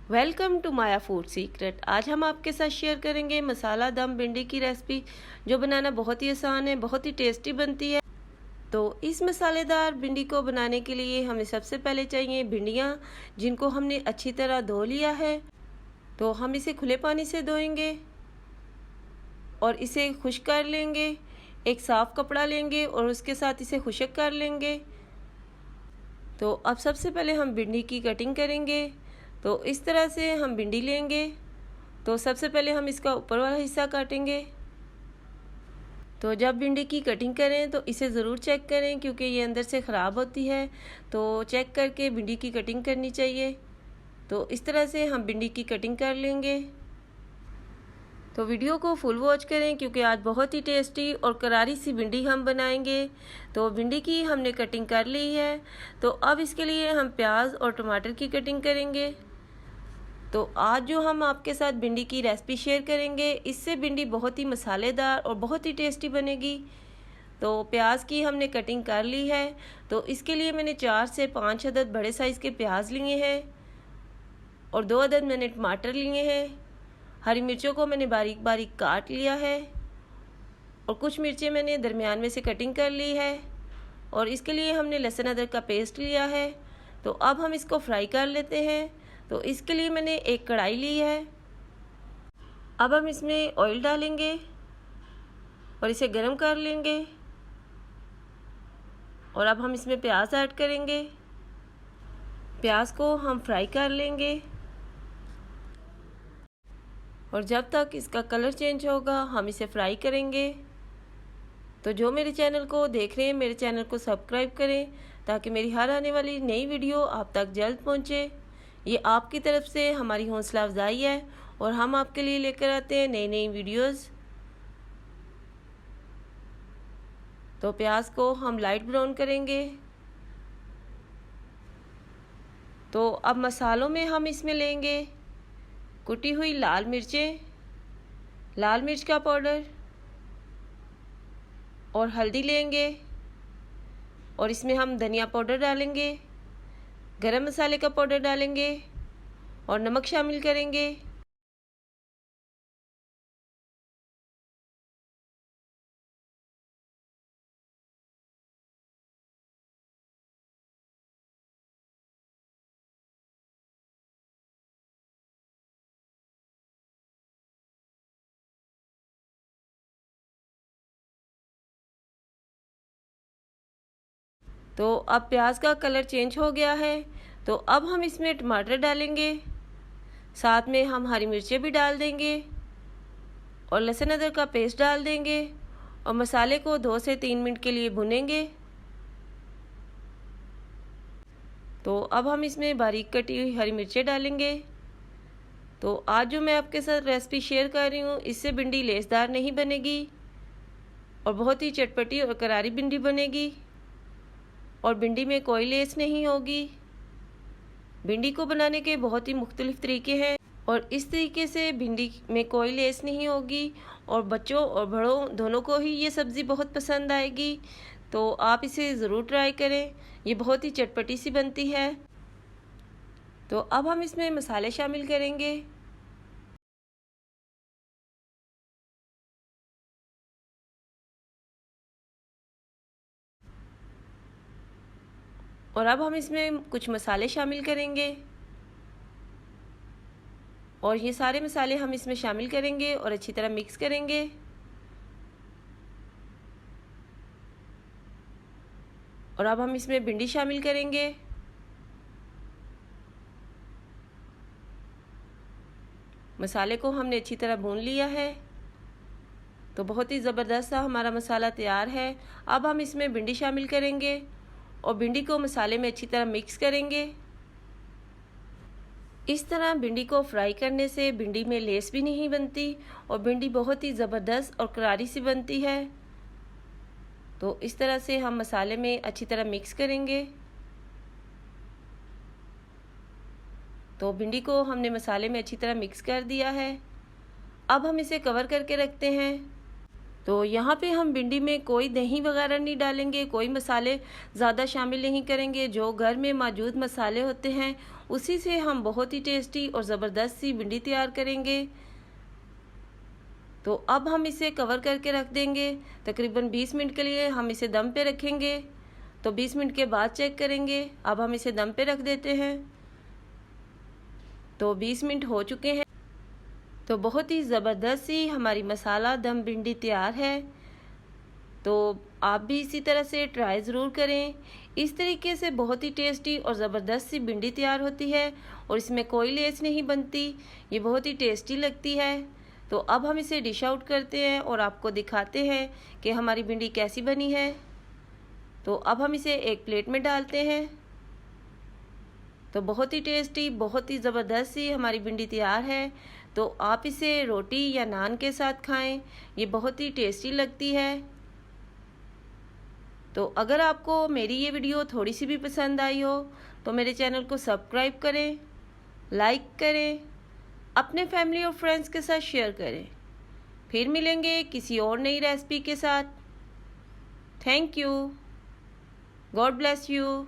Welcome to Maya food secret. आज हम आपके साथ शेयर करेंगे मसाला दम भिंडी की रेसिपी, जो बनाना बहुत ही आसान है, बहुत ही टेस्टी बनती है। तो इस मसालेदार भिंडी को बनाने के लिए हमें सबसे पहले चाहिए भिंडियाँ, जिनको हमने अच्छी तरह धो लिया है। तो हम इसे खुले पानी से धोएंगे और इसे खुश्क कर लेंगे। एक साफ़ कपड़ा लेंगे और उसके साथ इसे खुश्क कर लेंगे। तो अब सबसे पहले हम भिंडी की कटिंग करेंगे। तो इस तरह से हम भिंडी लेंगे। तो सबसे पहले हम इसका ऊपर वाला हिस्सा काटेंगे। तो जब भिंडी की कटिंग करें तो इसे ज़रूर चेक करें, क्योंकि ये अंदर से ख़राब होती है। तो चेक करके भिंडी की कटिंग करनी चाहिए। तो इस तरह से हम भिंडी की कटिंग कर लेंगे। तो वीडियो को फुल वॉच करें, क्योंकि आज बहुत ही टेस्टी और करारी सी भिंडी हम बनाएंगे। तो भिंडी की हमने कटिंग कर ली है। तो अब इसके लिए हम प्याज और टमाटर की कटिंग करेंगे। तो आज जो हम आपके साथ भिंडी की रेसिपी शेयर करेंगे, इससे भिंडी बहुत ही मसालेदार और बहुत ही टेस्टी बनेगी। तो प्याज की हमने कटिंग कर ली है। तो इसके लिए मैंने 4 से 5 अदद बड़े साइज़ के प्याज लिए हैं और 2 अदद मैंने टमाटर लिए हैं। हरी मिर्चों को मैंने बारीक बारीक काट लिया है और कुछ मिर्चें मैंने दरमियान में से कटिंग कर ली है। और इसके लिए हमने लहसुन अदरक का पेस्ट लिया है। तो अब हम इसको फ्राई कर लेते हैं। तो इसके लिए मैंने एक कढ़ाई ली है। अब हम इसमें ऑयल डालेंगे और इसे गर्म कर लेंगे। और अब हम इसमें प्याज ऐड करेंगे। प्याज को हम फ्राई कर लेंगे और जब तक इसका कलर चेंज होगा हम इसे फ्राई करेंगे। तो जो मेरे चैनल को देख रहे हैं, मेरे चैनल को सब्सक्राइब करें, ताकि मेरी हर आने वाली नई वीडियो आप तक जल्द पहुंचे। ये आपकी तरफ से हमारी हौसला अफजाई है और हम आपके लिए लेकर आते हैं नई नई वीडियोस। तो प्याज को हम लाइट ब्राउन करेंगे। तो अब मसालों में हम इसमें लेंगे कुटी हुई लाल मिर्चें, लाल मिर्च का पाउडर और हल्दी लेंगे। और इसमें हम धनिया पाउडर डालेंगे, गरम मसाले का पाउडर डालेंगे और नमक शामिल करेंगे। तो अब प्याज का कलर चेंज हो गया है। तो अब हम इसमें टमाटर डालेंगे, साथ में हम हरी मिर्चें भी डाल देंगे और लहसुन अदरक का पेस्ट डाल देंगे और मसाले को 2 से 3 मिनट के लिए भुनेंगे। तो अब हम इसमें बारीक कटी हुई हरी मिर्चें डालेंगे। तो आज जो मैं आपके साथ रेसिपी शेयर कर रही हूँ, इससे भिंडी लेसदार नहीं बनेगी और बहुत ही चटपटी और करारी भिंडी बनेगी और भिंडी में कोई लेस नहीं होगी। भिंडी को बनाने के बहुत ही मुख्तलिफ तरीके हैं और इस तरीके से भिंडी में कोई लेस नहीं होगी और बच्चों और बड़ों दोनों को ही ये सब्ज़ी बहुत पसंद आएगी। तो आप इसे ज़रूर ट्राई करें, ये बहुत ही चटपटी सी बनती है। तो अब हम इसमें मसाले शामिल करेंगे। और अब हम इसमें कुछ मसाले शामिल करेंगे और ये सारे मसाले हम इसमें शामिल करेंगे और अच्छी तरह मिक्स करेंगे। और अब हम इसमें भिंडी शामिल करेंगे। मसाले को हमने अच्छी तरह भून लिया है। तो बहुत ही ज़बरदस्त सा हमारा मसाला तैयार है। अब हम इसमें भिंडी शामिल करेंगे और भिंडी को मसाले में अच्छी तरह मिक्स करेंगे। इस तरह भिंडी को फ्राई करने से भिंडी में लेस भी नहीं बनती और भिंडी बहुत ही ज़बरदस्त और करारी सी बनती है। तो इस तरह से हम मसाले में अच्छी तरह मिक्स करेंगे। तो भिंडी को हमने मसाले में अच्छी तरह मिक्स कर दिया है। अब हम इसे कवर करके रखते हैं। तो यहाँ पे हम भिंडी में कोई दही वगैरह नहीं डालेंगे, कोई मसाले ज़्यादा शामिल नहीं करेंगे। जो घर में मौजूद मसाले होते हैं उसी से हम बहुत ही टेस्टी और ज़बरदस्त सी भिंडी तैयार करेंगे। तो अब हम इसे कवर करके रख देंगे। तकरीबन 20 मिनट के लिए हम इसे दम पे रखेंगे। तो 20 मिनट के बाद चेक करेंगे। अब हम इसे दम पे रख देते हैं। तो 20 मिनट हो चुके हैं। तो बहुत ही ज़बरदस्त सी हमारी मसाला दम भिंडी तैयार है। तो आप भी इसी तरह से ट्राई ज़रूर करें। इस तरीके से बहुत ही टेस्टी और ज़बरदस्त सी भिंडी तैयार होती है और इसमें कोई लेस नहीं बनती। ये बहुत ही टेस्टी लगती है। तो अब हम इसे डिश आउट करते हैं और आपको दिखाते हैं कि हमारी भिंडी कैसी बनी है। तो अब हम इसे एक प्लेट में डालते हैं। तो बहुत ही टेस्टी, बहुत ही ज़बरदस्त सी हमारी भिंडी तैयार है। तो आप इसे रोटी या नान के साथ खाएं, ये बहुत ही टेस्टी लगती है। तो अगर आपको मेरी ये वीडियो थोड़ी सी भी पसंद आई हो तो मेरे चैनल को सब्सक्राइब करें, लाइक करें, अपने फैमिली और फ्रेंड्स के साथ शेयर करें। फिर मिलेंगे किसी और नई रेसिपी के साथ। Thank you. God bless you.